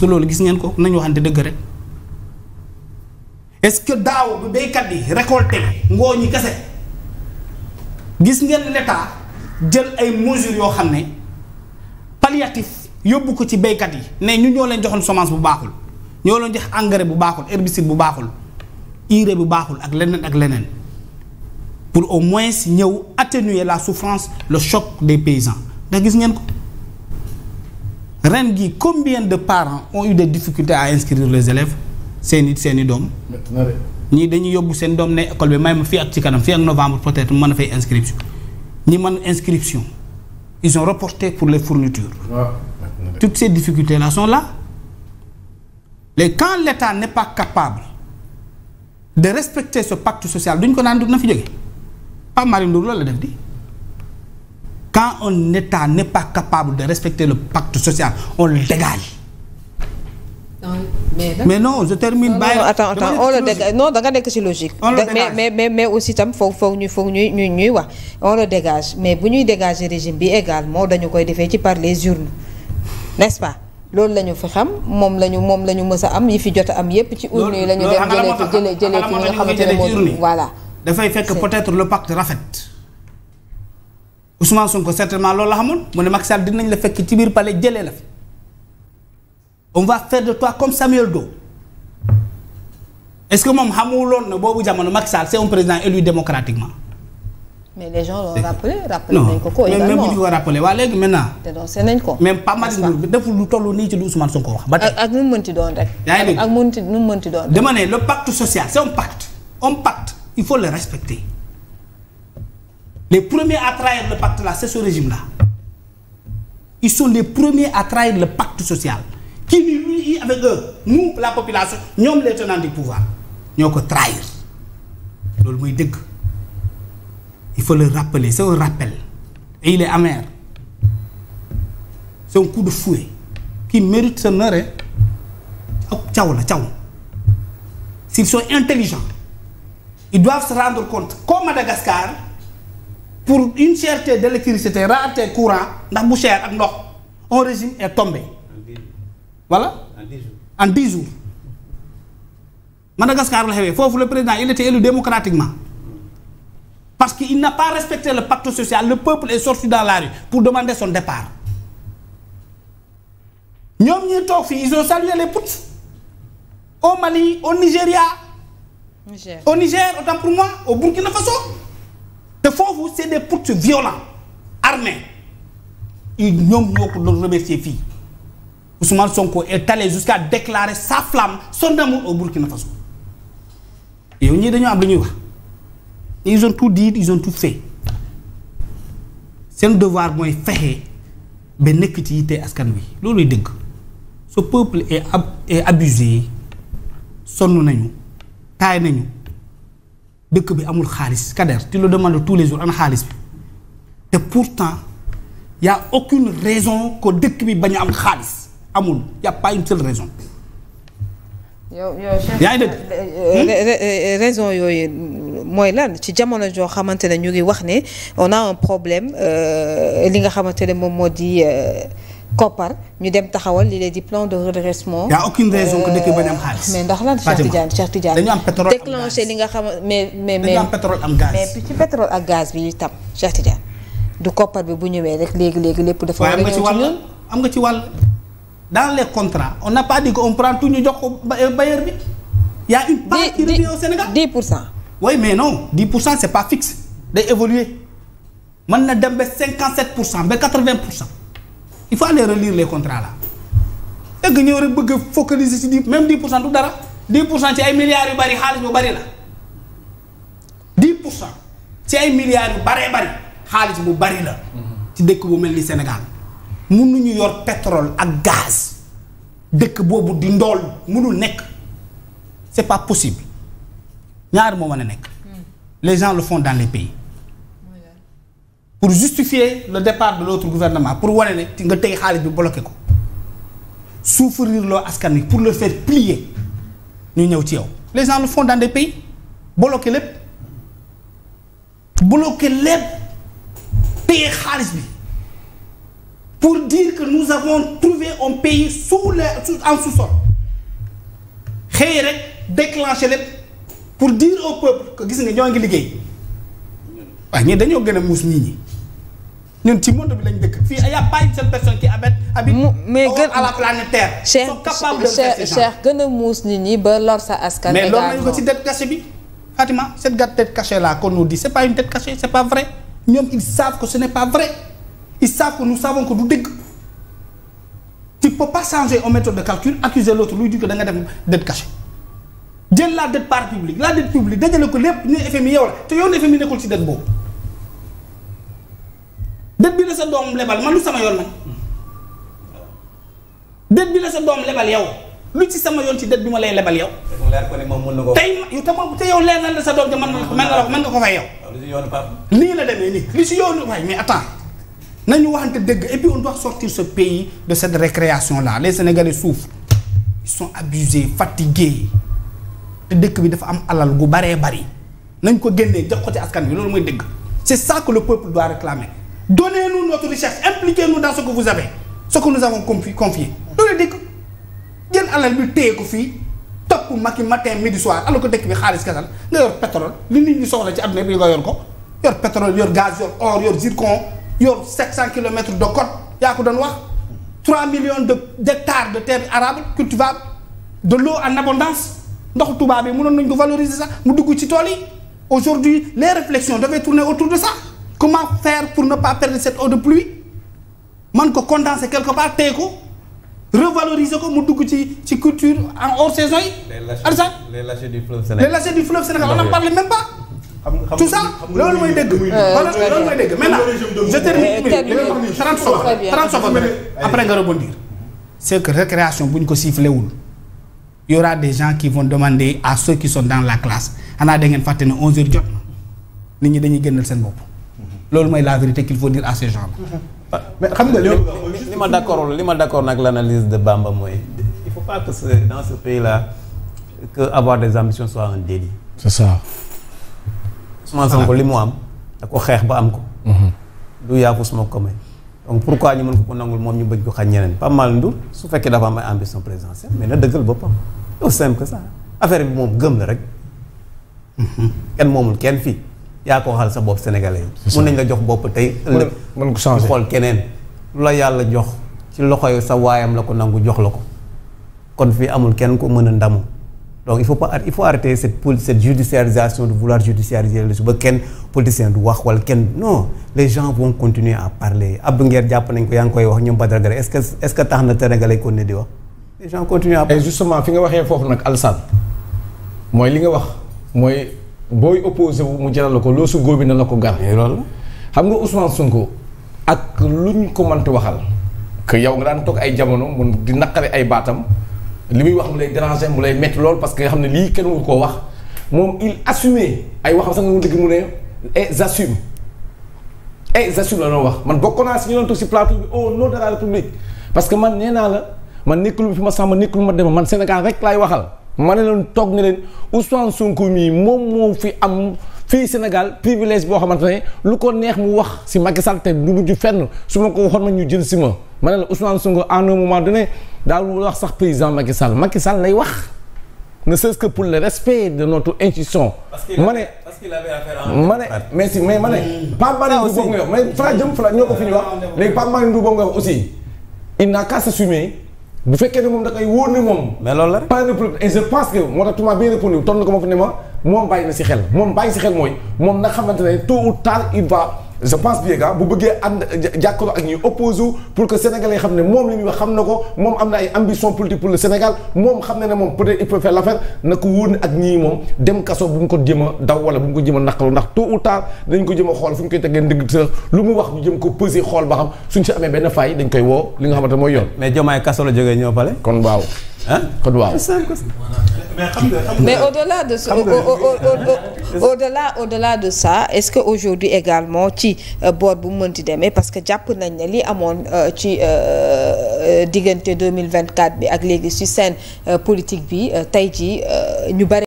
que loolu gis ngeen ko nañu waxante dëgg rek est-ce que daaw bi béykat yi récolté ngoo ñi kese gis ngeen l'État jël ay mesures yoo xam ne palliatif yóbbu ko ci béykat yi ne ñu ñoo leen joxoon semence bu baaxul ñoo leen jox engrais bu baaxul herbicide bu baaxul urée bu baaxul ak leneen pour au moins ñëw atténuer la souffrance le choc des paysans ndax gis ngeen ko ren gi combien de parents ont eu des difficultés à inscrire les élèves seeni doom ñii dañuy yóbbu seen doom ne école bi may ma fii ak ci kanam fii ak novembre peut-être mën a fay inscription ñi mën inscription ils ont reporté pour les fournitures toutes ces difficultés là sont là et quand l'État n'est pas capable de respecter ce pacte social duñ ko naan du na fi jóge pas Malick Ndour loolu la def di quand un État n'est pas capable de respecter le pacte social on le dégage. mais non je termine. non attends on le dégage non da nga nekk ci logique. mais aussi tam foog ñuy wax on le dégage mais bu ñuy dégager régime bi également dañu koy defee ci par les urnes n'est-ce pas loolu la ñu fi xam moom la ñu mës a am yi fi jot a am yépp ci urnes yi la ñu dem jëlee fi nga xamante ne moom voilà. dafay fekk peut-être le pacte rafet Ousmane Sonko certainement loolu la xamoon mu ne Macky Sall dinañ la fekk ci biir palais jëlee la fi. on va faire de toi comme Samuel Doe est-ce que moom xamuloon na boobu jamono Macky Sall c'est un président élu démocratiquement. mais les gens l'ont rappelé nañ ko également même bu ñu ko rappelé waa léegi maintenant. dénoncé nañ ko. même pas Malick Ndour deful lu toll nii ci lu Ousmane Sonko wax. ba tey ak nu mu mënti doon rek. yaa ngi dégg ak nu mu mënti doon. dama ne le pacte social c'est un pacte il faut le respecter les premiers à trahir le pacte là c'est ce régime là ils sont les premiers à trahir le pacte social. qui lui avec eux nous la population ñoom les tenants du pouvoir ñoo ko trahir loolu muy dëgg il faut le rappeler c'est un rappel et il est amer c'est un coup de fouet qui mérite ce honneur ak caw la caw s'ils sont intelligents ils doivent se rendre compte qu'au Madagascar pour une cherté d'électricité rareté courant ndax bu cher ak ndox un régime est tombé. voilà en 10 jours Madagascar la xewee foofu le président il était élu démocratiquement parce qu'il n'a pas respecté le pacte social le peuple est sorti dans la rue pour demander son départ ñoom ñuy toog fii ils ont salué les putsch au Mali au Nigeria au Niger autant pour moi au Burkina Faso te foofu c'est des putsch violents armés ñoom ñoo ko doon remercier fii Ousmane Sonko est allé jusqu'à déclarer sa flamme son amour au Burkina Faso yow ñii dañoo am lu ñuy wax ils ont tout dit ils ont tout fait seen devoir mooy fexe ba nekk ci yitte askan wi looluy dëgg ce peuple est abusé sonn nañu taay nañu dëkk bi amul xaalis Kader tu le demandes tous les jours ana xaalis bi te pourtant y a aucune raison que dëkk bi bañ a am xaalis amul y a pas une seule raison. yaa ngi dëgg raison yooyu mooy lan ci jamono joo xamante ne ñu ngi wax ne on a un problème li nga xamante ne moom moo di koppar ñu dem taxawal li di plan de redressement. y a aucune raison que dëkk bi bañ a am xaalis. mais ndax lan Cheikh Tidiane dañu am pétrole am gaz déclenché li nga xam mais dañu am pétrole am gaz. mais ci pétrole ak gaz bi itam Cheikh Tidiane du koppar bi bu ñëwee rek léegi lépp dafa war a ñëw ci ñun am nga ci wàll. dans les contrats on n'a pas dit qu'on prend tout ñu jox ko bailleur bi. y a une part qui revient au Sénégal 10%. oui mais non 10% c'est pas fixe day évoluer mën na dem ba 57% ba 80%. il faut aller relire les contrats là fekk ñëw rek bëgg a focaliser ci 10 même 10% du dara 10% ci ay milliards yu bari xaalis bu bari la 10% ci ay milliards yu baree bari xaalis bu bari la. ci dëkk bu mel ni Sénégal. mënuñu yor pétrole ak gaz dëkk boobu di ndool mënul nekk c'est pas possible ñaar moo mën a nekk les gens le font dans les pays pour justifier le départ de l'autre gouvernement pour wane ne nga tey xaalis bi bloqué ko souffrir loo askan wi pour le faire plier ñu ñëw ci yow les gens le font dans des pays bloqué lépp téye xaalis bi pour dire que nous avons trouvé un pays en sous-sol xëy rek déclencher lépp pour dire au peuple que gis nga ñoo ngi liggéey waaye ñii dañoo gën a muus ñi ñun ci monde bi lañ dëkk fii y a pas une seule personne qui habite mais gën à la planète Terre. Cheikh gën a muus nit ñi ba lor sa askan. mais loolu nañu ko ci dette cachée bi Fatima cette tête cachée là qu'on nous dit c'est pas une tête cachée c'est pas vrai ñoom ils savent que ce n'est pas vrai ils savent que nous savons que du dëgg tu peux pas changer une méthode de calcul accuser l'autre luy di ko da nga def dette cachée jël la dette par publique la dette publique dajale ko lépp ñu FMI yow la te yow FMI nekkul ci dette boobu dette bi la sa doom lebal man lu sama yoon nag dette bi la sa doom lebal yow lu ci sama yoon ci dette bi ma lay lebal yow. te yow leer na la sa doom te mën nga ko fay yow. lii la demee nii li si yoonu waaye mais attends nañu waxante dëgg et puis on doit sortir ce pays de cette récréation là les Sénégalais souffrent ils sont abusés fatigués te dëkk bi dafa am alal gu baree bari nañ ko génnee jox ko ci askan bi loolu mooy dëgg c'est ça que le peuple doit réclamer donnez-nous notre richesse impliquez-nous dans ce que vous avez ce que nous avons confié loolu dëgg jël alal bi téye ko fii topp Macky matin midi soir alors que dëkk bi xaalis kasal nga yor pétrole li nit ñi soxla ci àdduna bi nga yor ko yor pétrole yor gaz yor or yor zircon yor 700 kilomètres de côte yaa ko doon wax 3 millions d'hectares de terres arables cultivables de l'eau en abondance ndoxu tubaab yi mënoon nañu ko valoriser sax mu dugg ci tool yi aujourd'hui les réflexions devaient tourner autour de ça comment faire pour ne pas perdre cette eau de pluie man ko condenser quelque part téye ko revaloriser ko mu dugg ci culture en hors saison yi. les lâchers du fleuve Sénégal. les lâchers du fleuve Sénégal on n'en parle même pas. tout ça loolu mooy dëgg. loolu mooy dëgg maintenant je termine 30 secondes après nga rebondir. c'est que récréation bu ñu ko sifflewul y aura des gens qui vont demander à ceux qui sont dans la classe xanaa da ngeen fàtte ne 11h jot na nit ñi dañuy génnal seen bopp. loolu mooy la vérité qu'il faut dire à ces gens là. mais xam nga li ma d'accord nag l'analyse de Bamba mooy il faut pas que dans ce pays là que avoir des ambitions soit un délit. c'est ça. Ousmane Sonko li mu am da ko xeex ba am ko. du yaafus moo ko may donc pourquoi ñu mën ko nangul moom ñu bëgg ko xañ ñeneen pas mal ndur su fekkee dafa am ay ambition présidentielle mais na dëggal boppam aussi simple que ça affaire bi moom gëm la rek. kenn moomul kenn fii yaa ko waxal sa bopp sénégalais yi. mun nañ la jox bopp tey. mën ko changer xool keneen lu la yàlla jox ci loxo yi sa waayam la ko nangu jox la ko kon fii amul kenn ko mën a ndamu. donc il faut arrêter cette judiciarisation de vouloir judiciariser le ba kenn politicien du wax wala kenn non les gens vont continuer à parler Abdou Nguer jàpp nañ ko yaa ngi koy wax ñoom Badara Gare est-ce que tax na Sénégalais ko ne di wax les gens continuent à parler. et justement fi nga waxee foofu nag Alassane mooy li nga wax mooy booy opposé wu mu jaral la ko loo su góobi na la ko gar. loolu xam nga Ousmane Sonko ak luñ ko mënti waxal que yow nga daan toog ay jamono mun di naqare ay baatam. li muy wax mu lay déranger mu lay métti lool parce que nga xam ne lii kenn mënu koo wax moom il assumé ay waxam sax nga mu dëgg mu ne j'assume la doon wax man bokk naa si ñu doon toog si plateau bi au nom de la République parce que man nee naa la man nekkul fi ma sàmm nekkul ma dem man Sénégal rek laay waxal ma ne leen toog ne leen Ousmane Sonko mii moom moo fi am fii Sénégal privilège boo xamante ne lu ko neex mu wax si Macky Sall te du mujj fenn su ma ko waxoon ma ñu jël si ma ne la Ousmane Sonko à un moment donné daal wax sax président Macky Sall lay wax ne serait-ce que pour le respect de notre institution. parce qu'il avait affaire mais ma ne Pape Malick Ndour boobu nga wax mais Fra jëm Fra ñoo ko fi ñu wax léegi Pape Malick Ndour boobu nga wax aussi il n'a qu'à s'assumer bu fekkee ne moom da koy wóor ne moom. mais loolu la rek. par exemple et je pense que moo tax tu m'as bien répondu tontu ko ma fi ne ma moom bàyyi na si xel moom bàyyi si xel mooy moom nag xamante ne tôt ou tard il va. je pense bien que bu bëggee ànd jàkkaarloo ak ñuy opposé pour que sénégalais xam ne moom li muy wax xam na ko moom am na ay ambition politique pour le Sénégal moom xam na ne moom peut-être il peut faire l'affaire na ko wóor ne ak ñii moom dem kaso bu mu ko jëm a daw wala bu mu ko jëm a naqaru ndax tôt ou tard dañ ko jëm a xool fu ñu koy tegee ndigg sa lu mu wax ñu jëm ko peser xool ba xam suñ si amee benn faille dañ koy woo li nga xamante mooy yoon. mais Diomaye kaso la jógee ñoo pale. kon waaw. kon waaw. mais au-delà de ça au-delà de ça est-ce que aujourd'hui également ci boor bu mu mënti demee parce que jàpp nañ ne li amoon ci diggante 2024 bi ak léegi ci scène politique bi tey jii ñu bari